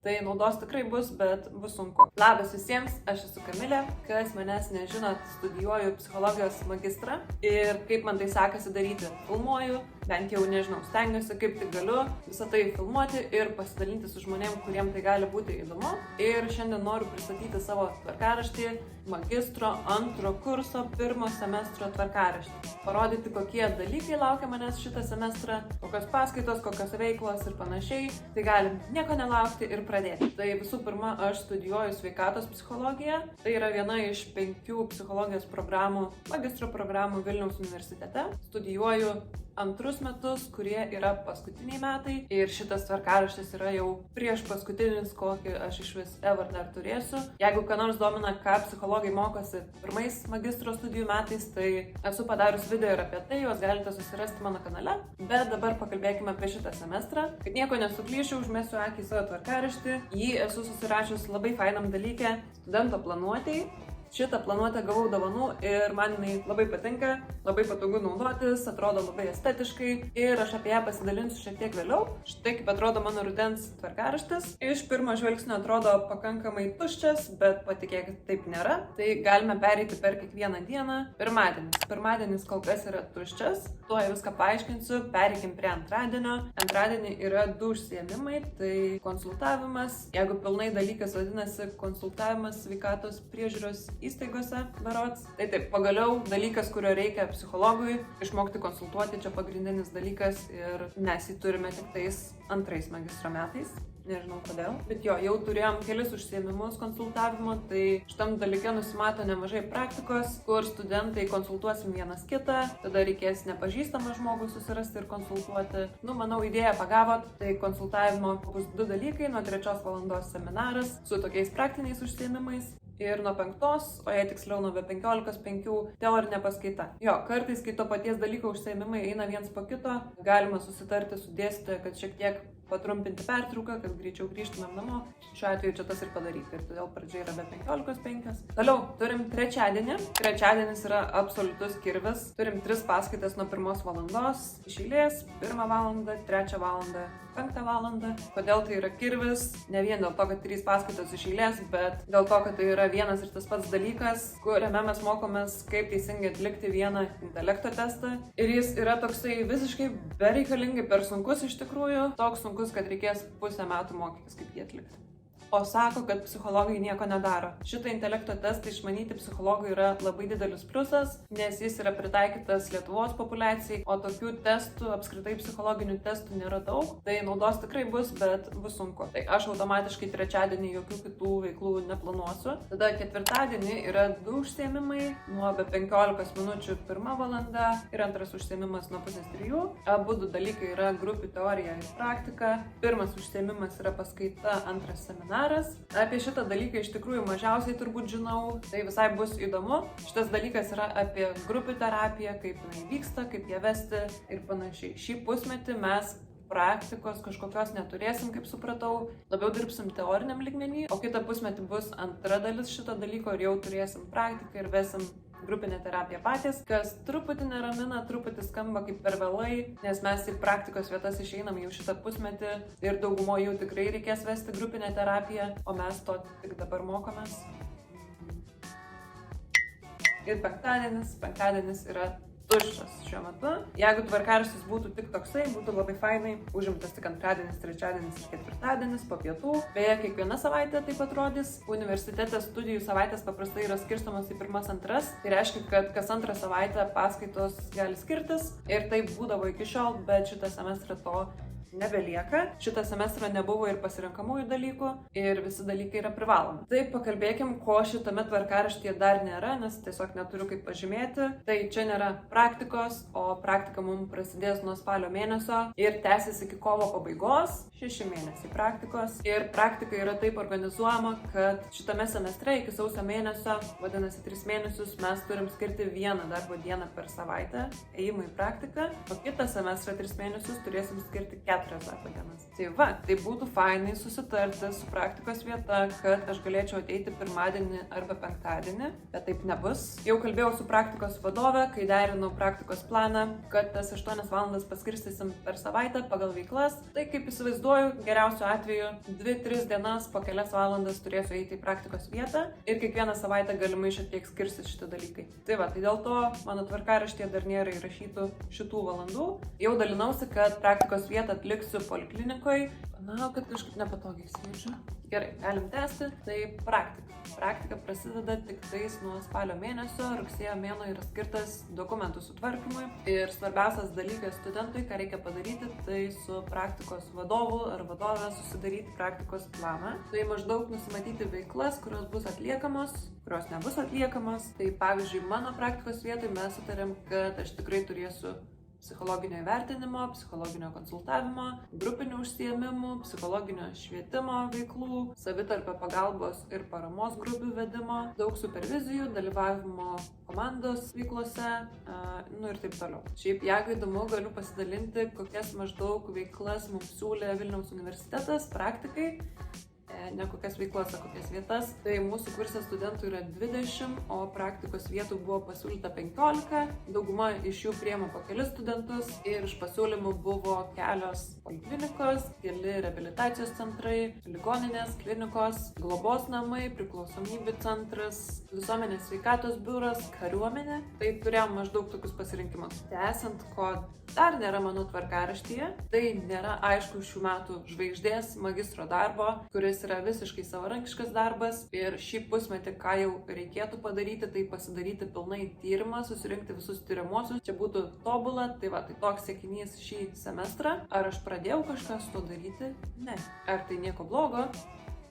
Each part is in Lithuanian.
Tai naudos tikrai bus, bet bus sunku. Labas visiems, aš esu Kamilė, kas manęs nežinot, studijuoju psichologijos magistrą ir kaip man tai sekasi daryti. Filmuoju, bent jau nežinau, stengiuosi kaip tik galiu visą tai filmuoti ir pasidalinti su žmonėm, kuriem tai gali būti įdomu. Ir šiandien noriu pristatyti savo tvarkaraštį, magistro antro kurso pirmo semestro tvarkaraštį. Parodyti, kokie dalykai laukia manęs šitą semestrą, kokios paskaitos, kokios veiklos ir panašiai. Tai galim nieko nelaukti ir pradėti. Tai visų pirma, aš studijuoju sveikatos psichologiją. Tai yra viena iš 5 psichologijos programų, magistro programų Vilniaus universitete. Studijuoju antrus metus, kurie yra paskutiniai metai. Ir šitas tvarkaraštis yra jau prieš paskutinis, kokį aš iš vis ever dar turėsiu. Jeigu ką nors domina, ką psichologai mokosi pirmais magistro studijų metais, tai esu padarius video ir apie tai, juos galite susirasti mano kanale. Bet dabar pakalbėkime apie šitą semestrą. Kad nieko nesuklyšiu, užmesiu akį į savo tvarkaraštį. Jį esu susirašius labai fainam dalyke studento planuotėjai. Šitą planuotę gavau dovanų ir man jinai labai patinka, labai patogu naudotis, atrodo labai estetiškai ir aš apie ją pasidalinsiu šiek tiek vėliau. Štai kaip atrodo mano rudens tvarkaraštis. Iš pirmo žvilgsnio atrodo pakankamai tuščias, bet patikėkit, taip nėra. Tai galime pereiti per kiekvieną dieną. Pirmadienis kol kas yra tuščias, tuo viską paaiškinsiu, pereikim prie antradienio. Antradienį yra 2 užsiėmimai, tai konsultavimas, jeigu pilnai dalykas vadinasi konsultavimas sveikatos priežiūros įstaigose berods. Tai taip, pagaliau dalykas, kurio reikia psichologui, išmokti konsultuoti, čia pagrindinis dalykas ir mes jį turime tik tais antrais magistro metais. Nežinau kodėl. Bet jo, jau turėjom kelis užsiėmimus konsultavimo, tai šitam dalyke nusimato nemažai praktikos, kur studentai konsultuosim vienas kitą, tada reikės nepažįstamą žmogų susirasti ir konsultuoti. Manau, idėją pagavot, tai konsultavimo bus 2 dalykai, nuo 3 valandos seminaras su tokiais praktiniais užsiėmimais. Ir nuo 5, o jei tiksliau nuo 15:05 teorinė paskaita. Jo, kartais, kai to paties dalyko užsiėmimai eina viens po kito, galima susitarti su dėstytoju, kad šiek tiek patrumpinti pertrauką, kad greičiau grįžtumėm namo. Šiuo atveju čia tas ir padaryti. Ir todėl pradžia yra be 15:05. Toliau turim trečiadienį. Trečiadienis yra absoliutus kirvis. Turim 3 paskaitas nuo 1 valandos iš eilės, 1 valandą, 3 valandą, 5 valandą. Kodėl tai yra kirvis? Ne vien dėl to, kad 3 paskaitos iš eilės, bet dėl to, kad tai yra vienas ir tas pats dalykas, kuriame mes mokomės, kaip teisingai atlikti vieną intelekto testą. Ir jis yra toksai visiškai bereikalingai per sunkus iš tikrųjų. Toks sunkus, kad reikės pusę metų mokytis, kaip jį atlikti. O sako, kad psichologai nieko nedaro. Šitą intelekto testą išmanyti psichologui yra labai didelis pliusas, nes jis yra pritaikytas Lietuvos populiacijai, o tokių testų, apskritai psichologinių testų nėra daug. Tai naudos tikrai bus, bet bus sunku. Tai aš automatiškai trečiadienį jokių kitų veiklų neplanuosiu. Tada ketvirtadienį yra 2 užsiėmimai, nuo be 15 minučių 1 valanda ir antras užsiėmimas nuo 2:30. Abu dalykai yra grupių teorija ir praktika. Pirmas užsiėmimas yra paskaita, antras seminaras. Apie šitą dalyką iš tikrųjų mažiausiai turbūt žinau, tai visai bus įdomu. Šitas dalykas yra apie grupių terapiją, kaip jinai vyksta, kaip ją vesti ir panašiai. Šį pusmetį mes praktikos kažkokios neturėsim, kaip supratau, labiau dirbsim teoriniam lygmenį, o kitą pusmetį bus antra dalis šito dalyko ir jau turėsim praktiką ir vesim grupinė terapija patys, kas truputį neramina, truputį skamba kaip per vėlai, nes mes į praktikos vietas išeinam jau šitą pusmetį ir daugumo jų tikrai reikės vesti grupinę terapiją, o mes to tik dabar mokomės. Ir penktadienis yra tuščias šiuo metu. Jeigu tvarkaraštis būtų tik toksai, būtų labai fainai, užimtas tik antradienis, trečiadienis ir ketvirtadienis po pietų. Beje, kiekviena savaitė taip atrodys. Universitete studijų savaitės paprastai yra skirstamos į 1-2. Tai reiškia, kad kas antrą savaitę paskaitos gali skirtis. Ir taip būdavo iki šiol, bet šitą semestrą to nebelieka. Šitą semestrą nebuvo ir pasirenkamųjų dalykų ir visi dalykai yra privalomi. Tai pakalbėkim, ko šitame tvarkaraštyje dar nėra, nes tiesiog neturiu kaip pažymėti. Tai čia nėra praktikos, o praktika mums prasidės nuo spalio mėnesio ir tęsis iki kovo pabaigos. 6 mėnesiai praktikos. Ir praktika yra taip organizuojama, kad šitame semestre iki sausio mėnesio, vadinasi 3 mėnesius, mes turim skirti 1 darbo dieną per savaitę ėjimui į praktiką, o kitą semestrą 3 mėnesius turėsim skirti 4 4 darbo dienas. Tai va, tai būtų fainai susitarti su praktikos vieta, kad aš galėčiau ateiti pirmadienį arba penktadienį, bet taip nebus. Jau kalbėjau su praktikos vadove, kai derinau praktikos planą, kad tas 8 valandas paskirstysim per savaitę pagal veiklas. Tai kaip įsivaizduoju, geriausiu atveju 2-3 dienas po kelias valandas turėsiu eiti į praktikos vietą ir kiekvieną savaitę galimai šiek tiek skirsis šitie dalykai. Tai va, tai dėl to mano tvarkaraštyje dar nėra įrašytų šitų valandų. Jau dalinausi, kad praktikos vietą atliksiu poliklinikoje. Manau, kad kažkaip nepatogiai sėdžiu. Gerai, galim tęsti. Tai praktika. Praktika prasideda tik tais nuo spalio mėnesio, rugsėjo mėnuo yra skirtas dokumentų sutvarkymui. Ir svarbiausias dalykas studentui, ką reikia padaryti, tai su praktikos vadovu ar vadove susidaryti praktikos planą. Tai maždaug nusimatyti veiklas, kurios bus atliekamos, kurios nebus atliekamos. Tai pavyzdžiui, mano praktikos vietoj mes sutarėm, kad aš tikrai turėsiu psichologinio įvertinimo, psichologinio konsultavimo, grupinių užsiėmimų, psichologinio švietimo veiklų, savitarpio pagalbos ir paramos grupių vedimo, daug supervizijų, dalyvavimo komandos veiklose, ir taip toliau. Šiaip, jeigu įdomu, galiu pasidalinti, kokias maždaug veiklas mums siūlė Vilniaus universitetas praktikai. Ne kokias veiklas, o kokias vietas. Tai mūsų kurse studentų yra 20, o praktikos vietų buvo pasiūlyta 15. Dauguma iš jų priėmė po kelis studentus ir iš pasiūlymų buvo kelios poliklinikos, keli reabilitacijos centrai, ligoninės, klinikos, globos namai, priklausomybių centras, visuomenės sveikatos biuras, kariuomenė. Tai turėjom maždaug tokius pasirinkimus. Tęsiant, ko dar nėra mano tvarkaraštyje, tai nėra aišku šių metų žvaigždės magistro darbo, kuris yra visiškai savarankiškas darbas ir šį pusmetį, ką jau reikėtų padaryti, tai pasidaryti pilnai tyrimą, susirinkti visus tyriamuosius. Čia būtų tobula, tai va, tai toks siekinys šį semestrą. Ar aš pradėjau kažką su to daryti? Ne. Ar tai nieko blogo?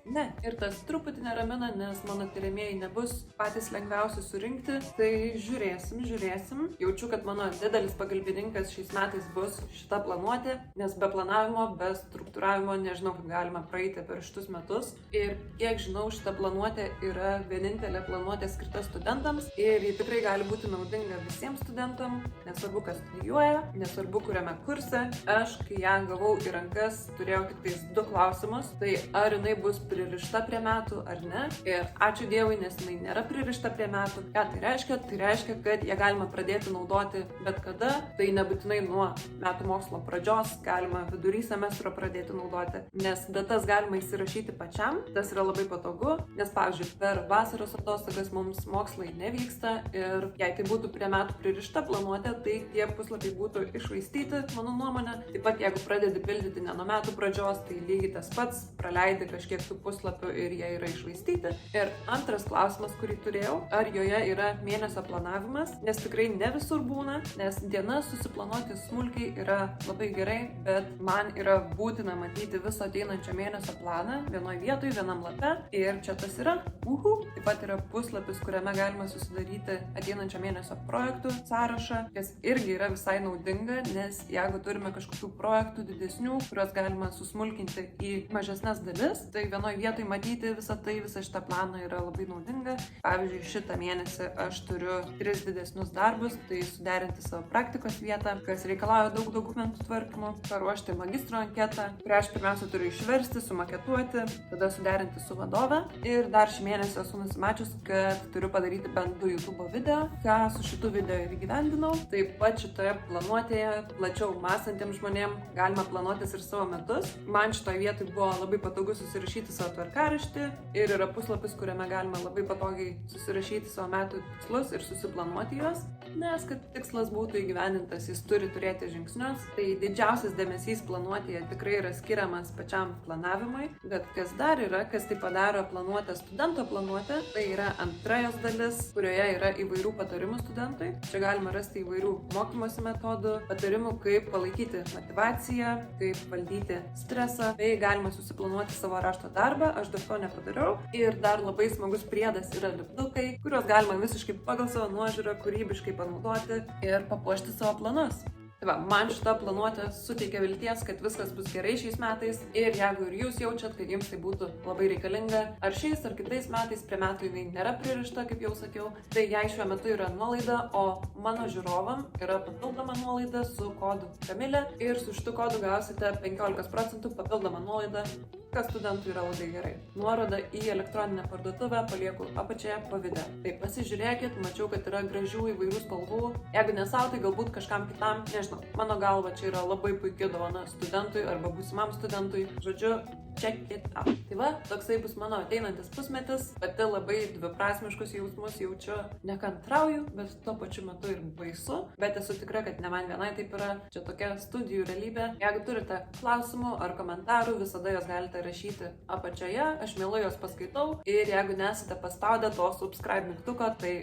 Ne. Ir tas truputį neramina, nes mano tyrimėjai nebus patys lengviausi surinkti, tai žiūrėsim. Jaučiu, kad mano didelis pagalbininkas šiais metais bus šita planuotė, nes be planavimo, be struktūravimo nežinau, kaip galima praeiti per šitus metus. Ir kiek žinau, šita planuotė yra vienintelė planuotė skirta studentams ir ji tikrai gali būti naudinga visiems studentam, nesvarbu, kas studijuoja, nesvarbu, kuriame kurse. Aš, kai ją gavau į rankas, turėjau tik tais 2 klausimus, tai ar jinai bus pririšta prie metų ar ne. Ir ačiū Dievui, nes jinai nėra pririšta prie metų. Ką tai reiškia? Tai reiškia, kad ją galima pradėti naudoti bet kada. Tai nebūtinai nuo metų mokslo pradžios, galima vidury semestro pradėti naudoti, nes datas galima įsirašyti pačiam. Tas yra labai patogu, nes pavyzdžiui, per vasaros atostogas mums mokslai nevyksta ir jei tai būtų prie metų pririšta planuotė, tai tie puslapiai būtų iššvaistyti, mano nuomonė. Taip pat, jeigu pradedi pildyti ne nuo metų pradžios, tai lygiai tas pats, praleidi kažkiek tų puslapių ir jie yra iššvaistyti. Ir antras klausimas, kurį turėjau, ar joje yra mėnesio planavimas, nes tikrai ne visur būna, nes dienas susiplanuoti smulkiai yra labai gerai, bet man yra būtina matyti viso ateinančio mėnesio planą vienoje vietoje, vienam lape ir čia tas yra. Taip pat yra puslapis, kuriame galima susidaryti ateinančio mėnesio projektų sąrašą, kas irgi yra visai naudinga, nes jeigu turime kažkokių projektų didesnių, kuriuos galima susmulkinti į mažesnes dalis, tai vienoje vietoj matyti visą šitą planą yra labai naudinga. Pavyzdžiui, šitą mėnesį aš turiu 3 didesnius darbus, tai suderinti savo praktikos vietą, kas reikalauja daug dokumentų tvarkymo, paruošti magistro anketą, kurią aš pirmiausia turiu išversti, sumaketuoti, tada suderinti su vadove. Ir dar šį mėnesį esu nusimačius, kad turiu padaryti bent 2 YouTube video, ką su šitu video ir įgyvendinau. Taip pat šitoje planuotėje plačiau mąstantiems žmonėms galima planuotis ir savo metus. Man šitoje vietoje buvo labai patogu susirašyti savo tvarkaraštį ir yra puslapis, kuriame galima labai patogiai susirašyti savo metų tikslus ir susiplanuoti juos, nes kad tikslas būtų įgyvendintas, jis turi turėti žingsnius. Tai didžiausias dėmesys planuotėje tikrai yra skiriamas pačiam planavimui, bet kas dar yra, kas tai padaro planuotę studento planuotę, tai yra antra jos dalis, kurioje yra įvairių patarimų studentui. Čia galima rasti įvairių mokymosi metodų, patarimų, kaip palaikyti motyvaciją, kaip valdyti stresą, bei galima susiplanuoti savo rašto darbą, aš dar to nepadariau. Ir dar labai smagus priedas yra lipdukai, kuriuos galima visiškai pagal savo nuožiūrą kūrybiškai panaudoti ir papuošti savo planus. Tai va, man šita planuotė suteikia vilties, kad viskas bus gerai šiais metais ir jeigu ir jūs jaučiat, kad jums tai būtų labai reikalinga, ar šiais ar kitais metais prie metų jinai nėra pririšta, kaip jau sakiau, tai jei šiuo metu yra nuolaida, o mano žiūrovam yra papildoma nuolaida su kodu Kamilė ir su šitu kodu gausite 15% papildomą nuolaidą, kas studentui yra labai gerai. Nuorodą į elektroninę parduotuvę palieku apačioje po video. Tai pasižiūrėkit, mačiau, kad yra gražių įvairių spalvų. Jeigu ne sau, tai galbūt kažkam kitam, nežinau. Mano galva čia yra labai puikia dovana studentui arba būsimam studentui. Žodžiu, check it out. Tai va, toksai bus mano ateinantis pusmetis. Pati labai dviprasmiškus jausmus jaučiu. Nekantrauju, bet tuo pačiu metu ir baisu. Bet esu tikra, kad ne man vienai taip yra. Čia tokia studijų realybė. Jeigu turite klausimų ar komentarų, visada jos galite rašyti apačioje. Aš mielai jos paskaitau. Ir jeigu nesate paspaudę to subscribe mygtuko, tai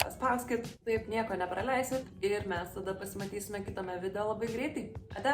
paspauskit, taip nieko nepraleisit. Ir mes tada pasimatysime kitame video labai greitai. Ate!